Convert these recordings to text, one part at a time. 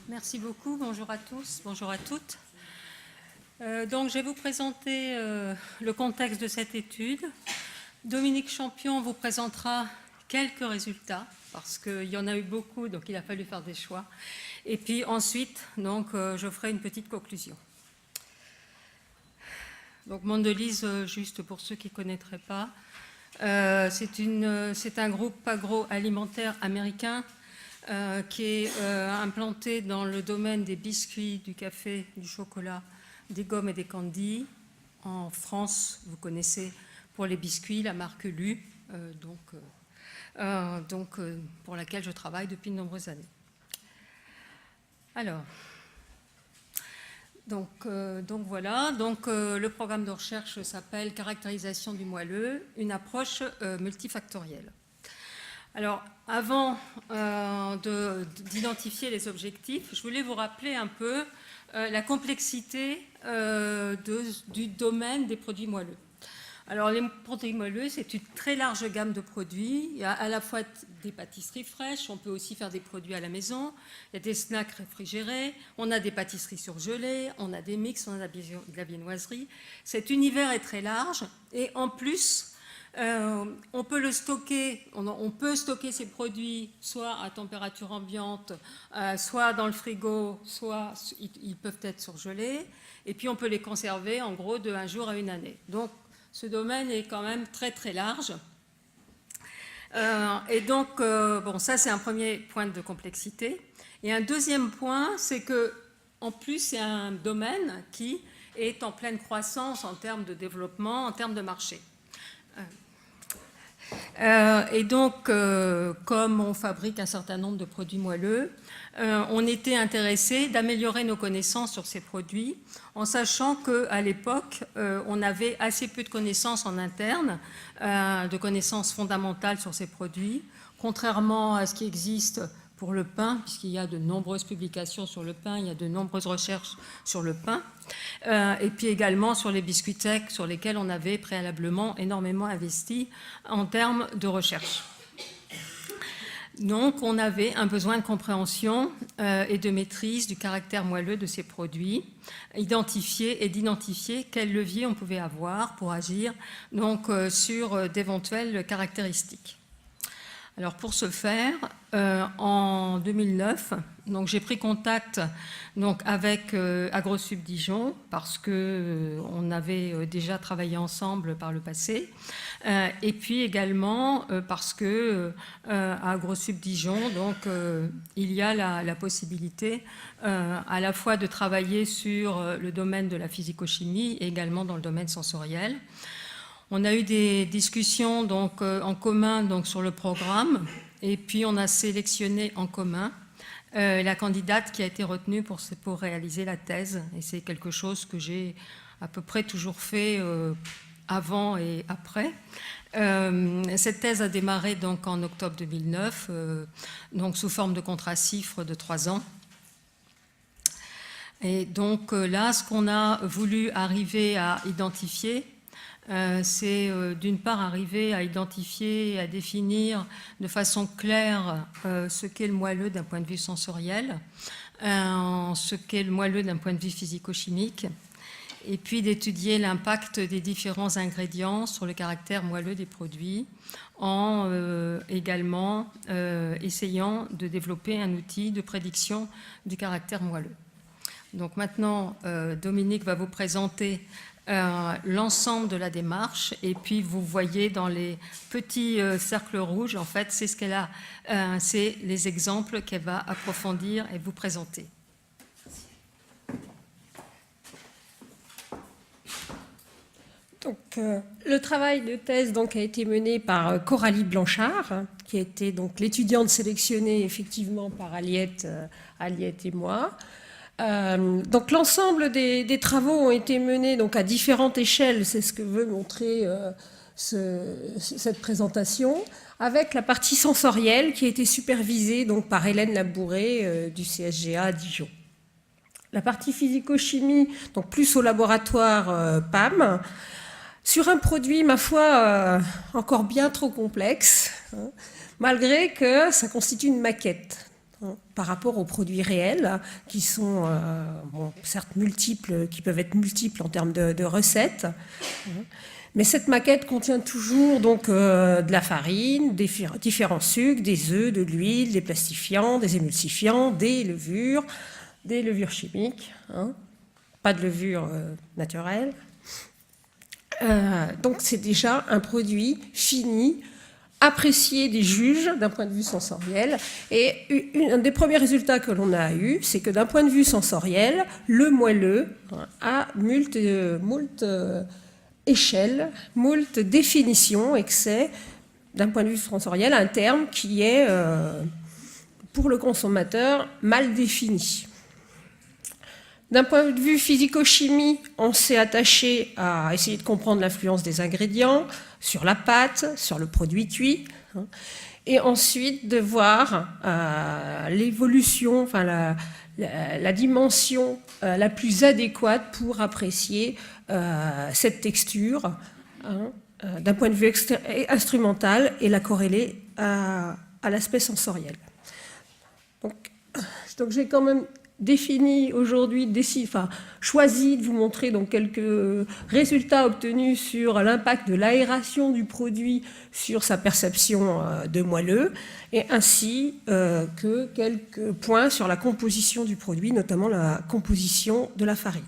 Merci beaucoup. Bonjour à tous, bonjour à toutes. Donc, je vais vous présenter le contexte de cette étude. Dominique Champion vous présentera quelques résultats, parce qu'il y en a eu beaucoup, donc il a fallu faire des choix. Et puis ensuite, donc, je ferai une petite conclusion. Donc, Mondelez, juste pour ceux qui ne connaîtraient pas, c'est un groupe agroalimentaire américain qui est implanté dans le domaine des biscuits, du café, du chocolat, des gommes et des candies. En France, vous connaissez pour les biscuits la marque Lu, pour laquelle je travaille depuis de nombreuses années. Alors, donc voilà, le programme de recherche s'appelle « Caractérisation du moelleux, une approche multifactorielle ». Alors, avant d'identifier les objectifs, je voulais vous rappeler un peu la complexité du domaine des produits moelleux. Alors, les produits moelleux, c'est une très large gamme de produits. Il y a à la fois des pâtisseries fraîches, on peut aussi faire des produits à la maison, il y a des snacks réfrigérés, on a des pâtisseries surgelées, on a des mix, on a de la viennoiserie. Cet univers est très large et en plus, on peut stocker ces produits soit à température ambiante, soit dans le frigo, soit ils peuvent être surgelés, et puis on peut les conserver en gros de 1 jour à 1 année. Donc, ce domaine est quand même très très large. Et donc, bon, ça c'est un premier point de complexité. Et un deuxième point, c'est que, en plus, c'est un domaine qui est en pleine croissance en termes de développement, en termes de marché. Et donc, comme on fabrique un certain nombre de produits moelleux, on était intéressé d'améliorer nos connaissances sur ces produits, en sachant qu'à l'époque, on avait assez peu de connaissances en interne, de connaissances fondamentales sur ces produits, contrairement à ce qui existe pour le pain, puisqu'il y a de nombreuses publications sur le pain, il y a de nombreuses recherches sur le pain, et puis également sur les biscuits secs, sur lesquels on avait préalablement énormément investi en termes de recherche. Donc, on avait un besoin de compréhension et de maîtrise du caractère moelleux de ces produits, d'identifier quels leviers on pouvait avoir pour agir donc, sur d'éventuelles caractéristiques. Alors, pour ce faire, en 2009, j'ai pris contact donc, avec AgroSub Dijon parce qu'on avait déjà travaillé ensemble par le passé, et puis également parce que à AgroSub Dijon, donc, il y a la possibilité à la fois de travailler sur le domaine de la physico-chimie et également dans le domaine sensoriel. On a eu des discussions donc, en commun donc, sur le programme, et puis on a sélectionné en commun la candidate qui a été retenue pour réaliser la thèse. Et c'est quelque chose que j'ai à peu près toujours fait avant et après. Cette thèse a démarré donc, en octobre 2009, donc, sous forme de contrat CIFRE de 3 ans. Et donc là, ce qu'on a voulu arriver à identifier, c'est d'une part arriver à identifier et à définir de façon claire ce qu'est le moelleux d'un point de vue sensoriel, ce qu'est le moelleux d'un point de vue physico-chimique, et puis d'étudier l'impact des différents ingrédients sur le caractère moelleux des produits, en également essayant de développer un outil de prédiction du caractère moelleux. Donc maintenant, Dominique va vous présenter l'ensemble de la démarche, et puis vous voyez dans les petits cercles rouges, en fait, c'est ce qu'elle a, c'est les exemples qu'elle va approfondir et vous présenter. Donc, le travail de thèse donc, a été mené par Coralie Blanchard, qui était donc l'étudiante sélectionnée effectivement par Aliette et moi. Donc l'ensemble des travaux ont été menés donc, à différentes échelles, c'est ce que veut montrer cette présentation, avec la partie sensorielle qui a été supervisée donc, par Hélène Labouré du CSGA à Dijon. La partie physico-chimie, donc plus au laboratoire PAM, sur un produit, ma foi, encore bien trop complexe, hein, malgré que ça constitue une maquette. par rapport aux produits réels, qui sont certes multiples, qui peuvent être multiples en termes de recettes. Mais cette maquette contient toujours donc, de la farine, différents sucres, des œufs, de l'huile, des plastifiants, des émulsifiants, des levures chimiques, pas de levure naturelle. Donc c'est déjà un produit fini, apprécié des juges d'un point de vue sensoriel. Et un des premiers résultats que l'on a eu, c'est que d'un point de vue sensoriel, le moelleux a moult échelles, moult définitions, et que c'est, d'un point de vue sensoriel, un terme qui est, pour le consommateur, mal défini. D'un point de vue physico-chimie, on s'est attaché à essayer de comprendre l'influence des ingrédients sur la pâte, sur le produit cuit, et ensuite de voir l'évolution, enfin la dimension la plus adéquate pour apprécier cette texture d'un point de vue instrumental et la corréler à l'aspect sensoriel. Donc j'ai quand même défini aujourd'hui, choisi de vous montrer donc quelques résultats obtenus sur l'impact de l'aération du produit sur sa perception de moelleux, et ainsi que quelques points sur la composition du produit, notamment la composition de la farine.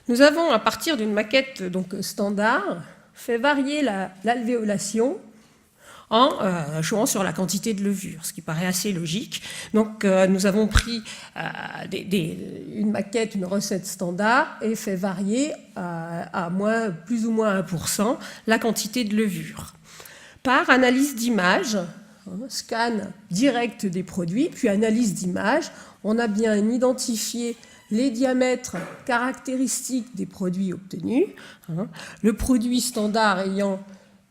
Nous avons, à partir d'une maquette donc, standard, fait varier l'alvéolation en jouant sur la quantité de levure, ce qui paraît assez logique. Donc nous avons pris une maquette, une recette standard, et fait varier à plus ou moins 1% la quantité de levure. Par analyse d'image, scan direct des produits, puis analyse d'image, on a bien identifié les diamètres caractéristiques des produits obtenus, le produit standard ayant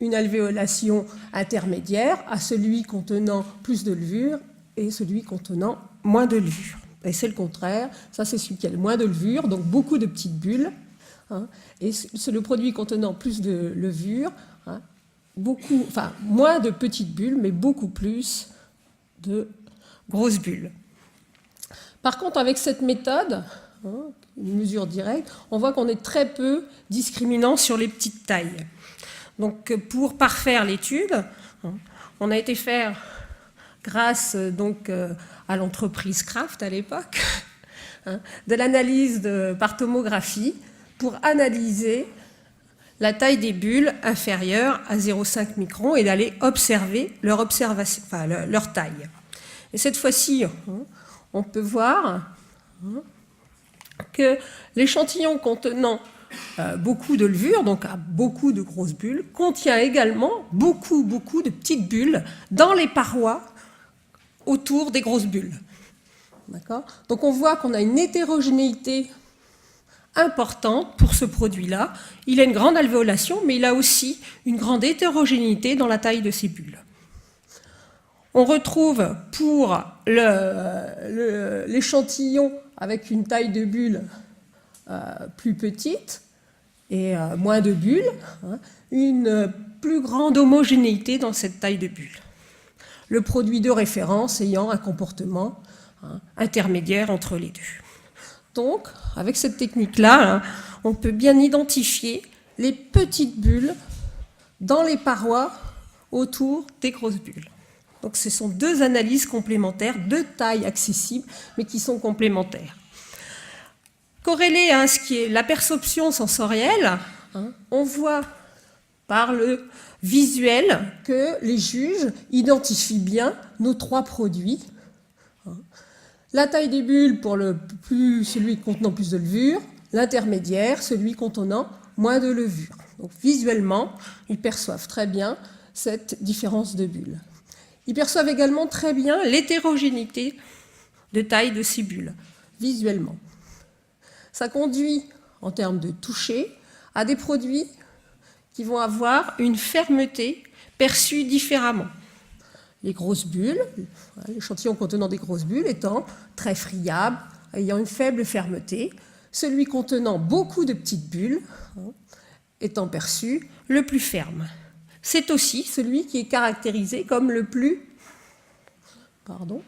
une alvéolation intermédiaire à celui contenant plus de levure et celui contenant moins de levure. Et c'est le contraire, ça c'est celui qui a le moins de levure, donc beaucoup de petites bulles, et c'est le produit contenant plus de levure, moins de petites bulles, mais beaucoup plus de grosses bulles. Par contre, avec cette méthode, une mesure directe, on voit qu'on est très peu discriminant sur les petites tailles. Donc, pour parfaire l'étude, on a été faire, grâce donc, à l'entreprise Kraft à l'époque, de l'analyse par tomographie pour analyser la taille des bulles inférieures à 0,5 microns et d'aller observer leur taille. Et cette fois-ci, on peut voir que l'échantillon contenant beaucoup de levure, donc à beaucoup de grosses bulles, contient également beaucoup de petites bulles dans les parois autour des grosses bulles. D'accord ? Donc on voit qu'on a une hétérogénéité importante pour ce produit-là. Il a une grande alvéolation, mais il a aussi une grande hétérogénéité dans la taille de ces bulles. On retrouve pour l'échantillon avec une taille de bulle plus petite et moins de bulles, une plus grande homogénéité dans cette taille de bulle. Le produit de référence ayant un comportement intermédiaire entre les deux. Donc, avec cette technique-là, on peut bien identifier les petites bulles dans les parois autour des grosses bulles. Donc, ce sont deux analyses complémentaires, deux tailles accessibles, mais qui sont complémentaires. Corrélé à ce qui est la perception sensorielle, on voit par le visuel que les juges identifient bien nos trois produits. La taille des bulles pour celui contenant plus de levure, l'intermédiaire, celui contenant moins de levure. Donc visuellement, ils perçoivent très bien cette différence de bulles. Ils perçoivent également très bien l'hétérogénéité de taille de ces bulles, visuellement. Ça conduit, en termes de toucher, à des produits qui vont avoir une fermeté perçue différemment. Les grosses bulles, l'échantillon contenant des grosses bulles étant très friable, ayant une faible fermeté, celui contenant beaucoup de petites bulles étant perçu le plus ferme. C'est aussi celui qui est caractérisé comme le plus pardon.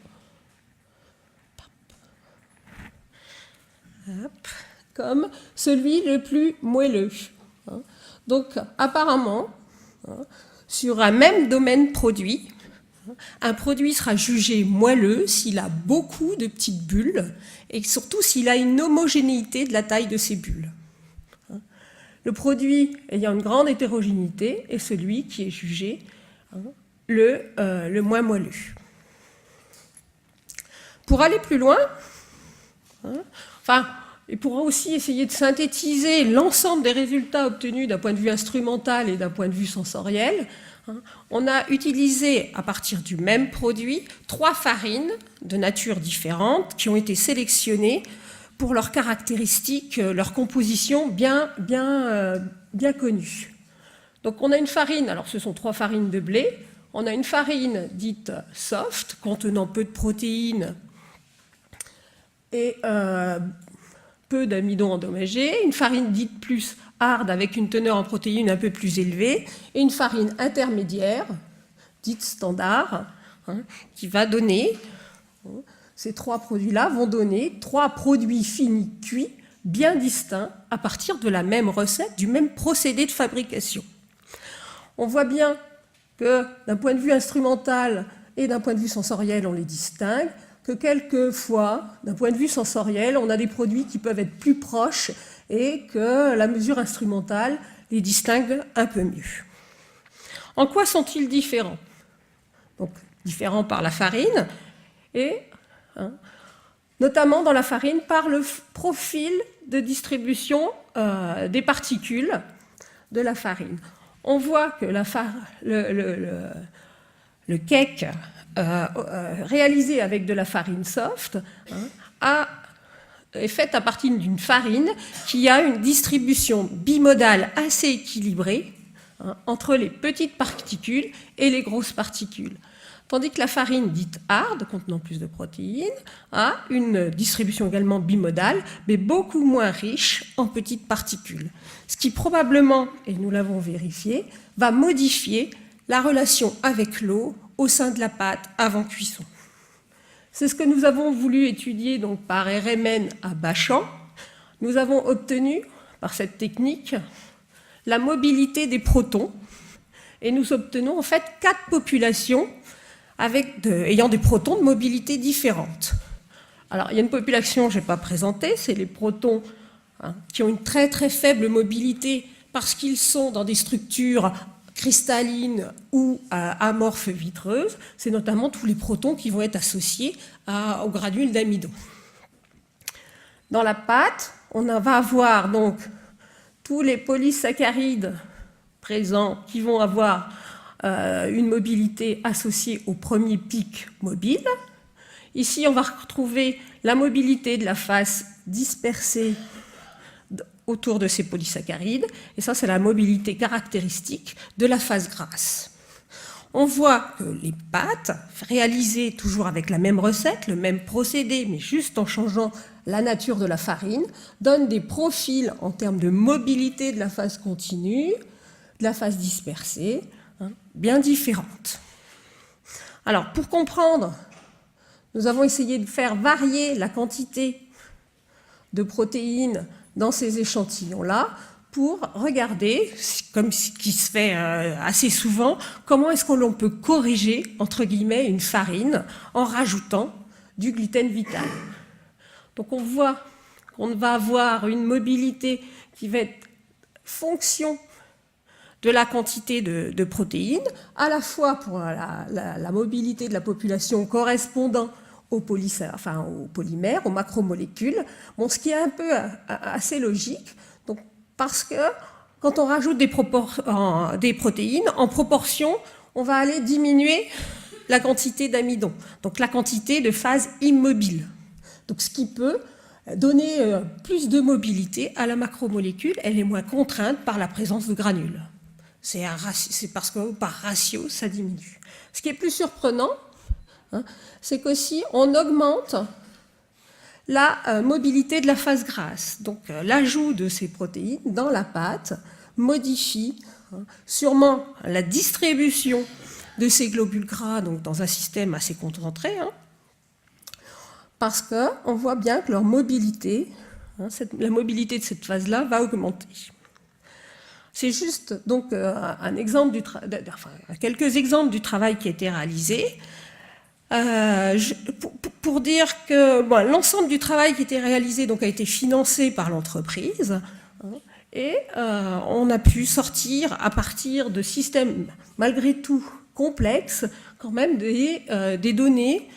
Hop. Comme celui le plus moelleux. Donc, apparemment, sur un même domaine produit, un produit sera jugé moelleux s'il a beaucoup de petites bulles et surtout s'il a une homogénéité de la taille de ces bulles. Le produit ayant une grande hétérogénéité est celui qui est jugé le moins moelleux. Pour aller plus loin, il pourra aussi essayer de synthétiser l'ensemble des résultats obtenus d'un point de vue instrumental et d'un point de vue sensoriel. On a utilisé, à partir du même produit, 3 farines de nature différente qui ont été sélectionnées pour leurs caractéristiques, leur composition bien connue. Donc on a une farine, alors ce sont 3 farines de blé, on a une farine dite soft, contenant peu de protéines et peu d'amidon endommagé, une farine dite plus hard avec une teneur en protéines un peu plus élevée, et une farine intermédiaire, dite standard, qui va donner, ces 3 produits-là vont donner 3 produits finis cuits bien distincts à partir de la même recette, du même procédé de fabrication. On voit bien que d'un point de vue instrumental et d'un point de vue sensoriel, on les distingue, que quelquefois, d'un point de vue sensoriel, on a des produits qui peuvent être plus proches et que la mesure instrumentale les distingue un peu mieux. En quoi sont-ils différents? Donc, différents par la farine et notamment dans la farine par le profil de distribution des particules de la farine. On voit que le cake réalisé avec de la farine soft est fait à partir d'une farine qui a une distribution bimodale assez équilibrée entre les petites particules et les grosses particules. Tandis que la farine dite hard, contenant plus de protéines, a une distribution également bimodale, mais beaucoup moins riche en petites particules. Ce qui probablement, et nous l'avons vérifié, va modifier la relation avec l'eau au sein de la pâte avant cuisson. C'est ce que nous avons voulu étudier donc, par RMN à Bachan. Nous avons obtenu, par cette technique, la mobilité des protons, et nous obtenons en fait 4 populations ayant des protons de mobilité différentes. Alors, il y a une population que je n'ai pas présentée, c'est les protons qui ont une très très faible mobilité parce qu'ils sont dans des structures cristallines ou amorphes vitreuses. C'est notamment tous les protons qui vont être associés aux granules d'amidon. Dans la pâte, on va avoir donc tous les polysaccharides présents qui vont avoir une mobilité associée au premier pic mobile. Ici, on va retrouver la mobilité de la face dispersée autour de ces polysaccharides, et ça, c'est la mobilité caractéristique de la phase grasse. On voit que les pâtes, réalisées toujours avec la même recette, le même procédé, mais juste en changeant la nature de la farine, donnent des profils en termes de mobilité de la phase continue, de la phase dispersée, bien différentes. Alors, pour comprendre, nous avons essayé de faire varier la quantité de protéines dans ces échantillons-là pour regarder, comme ce qui se fait assez souvent, comment est-ce qu'on peut corriger, entre guillemets, une farine en rajoutant du gluten vital. Donc on voit qu'on va avoir une mobilité qui va être fonction de la quantité de protéines, à la fois pour la mobilité de la population correspondant aux polymères, aux macromolécules, ce qui est un peu assez logique, donc, parce que quand on rajoute des protéines, en proportion, on va aller diminuer la quantité d'amidon, donc la quantité de phase immobile. Donc, ce qui peut donner plus de mobilité à la macromolécule, elle est moins contrainte par la présence de granules. C'est parce que par ratio, ça diminue. Ce qui est plus surprenant, c'est qu'aussi on augmente la mobilité de la phase grasse. Donc l'ajout de ces protéines dans la pâte modifie sûrement la distribution de ces globules gras donc dans un système assez concentré, hein, parce qu'on voit bien que leur mobilité, hein, la mobilité de cette phase-là va augmenter. C'est juste donc un exemple quelques exemples du travail qui a été réalisé. Pour dire que bon, l'ensemble du travail qui a été réalisé donc, a été financé par l'entreprise, hein, et on a pu sortir à partir de systèmes malgré tout complexes quand même des données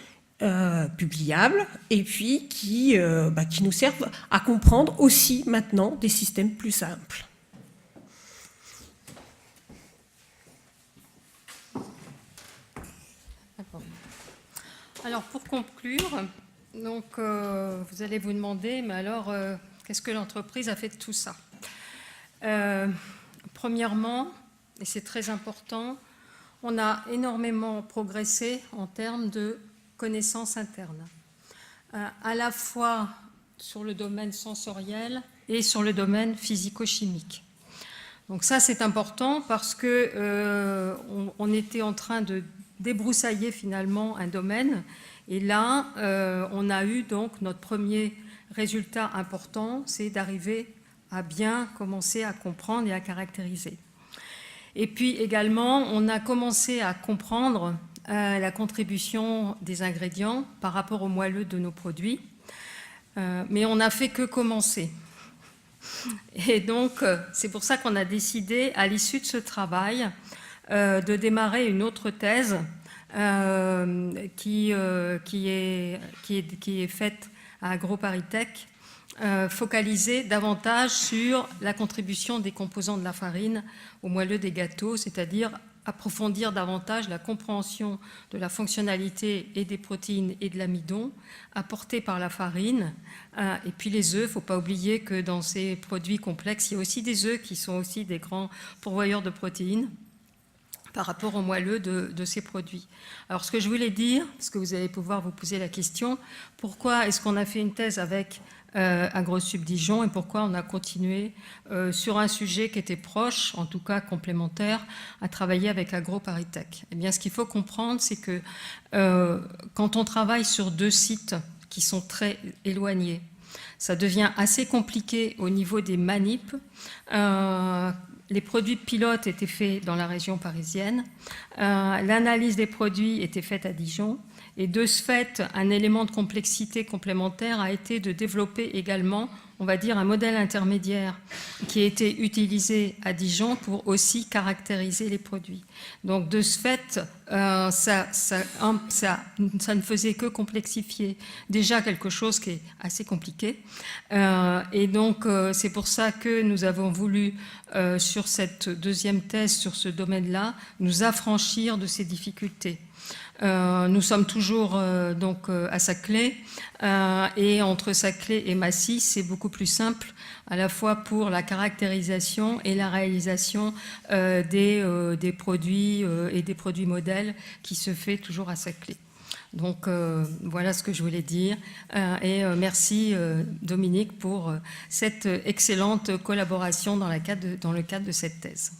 publiables et puis qui nous servent à comprendre aussi maintenant des systèmes plus simples. Alors pour conclure, donc, vous allez vous demander, mais alors qu'est-ce que l'entreprise a fait de tout ça? Premièrement, et c'est très important, on a énormément progressé en termes de connaissances internes, à la fois sur le domaine sensoriel et sur le domaine physico-chimique. Donc ça c'est important parce que on était en train de débroussailler finalement un domaine et là on a eu donc notre premier résultat important, c'est d'arriver à bien commencer à comprendre et à caractériser. Et puis également on a commencé à comprendre la contribution des ingrédients par rapport au moelleux de nos produits, mais on n'a fait que commencer. Et donc c'est pour ça qu'on a décidé à l'issue de ce travail de démarrer une autre thèse qui est faite à AgroParisTech, focalisée davantage sur la contribution des composants de la farine au moelleux des gâteaux, c'est-à-dire approfondir davantage la compréhension de la fonctionnalité et des protéines et de l'amidon apportés par la farine. Et puis les œufs, il ne faut pas oublier que dans ces produits complexes, il y a aussi des œufs qui sont aussi des grands pourvoyeurs de protéines par rapport au moelleux de ces produits. Alors ce que je voulais dire, parce que vous allez pouvoir vous poser la question, pourquoi est-ce qu'on a fait une thèse avec AgroSup Dijon et pourquoi on a continué sur un sujet qui était proche, en tout cas complémentaire, à travailler avec AgroParisTech? Eh bien, ce qu'il faut comprendre, c'est que quand on travaille sur deux sites qui sont très éloignés, ça devient assez compliqué au niveau des manips. Les produits pilotes étaient faits dans la région parisienne. L'analyse des produits était faite à Dijon. Et de ce fait, un élément de complexité complémentaire a été de développer également, on va dire, un modèle intermédiaire qui a été utilisé à Dijon pour aussi caractériser les produits. Donc de ce fait, ça ne faisait que complexifier déjà quelque chose qui est assez compliqué. Et donc c'est pour ça que nous avons voulu, sur cette deuxième thèse, sur ce domaine-là, nous affranchir de ces difficultés. Nous sommes toujours donc à Saclay et entre Saclay et Massy, c'est beaucoup plus simple à la fois pour la caractérisation et la réalisation des produits et des produits modèles qui se fait toujours à Saclay. Donc voilà ce que je voulais dire et merci Dominique pour cette excellente collaboration dans le cadre de cette thèse.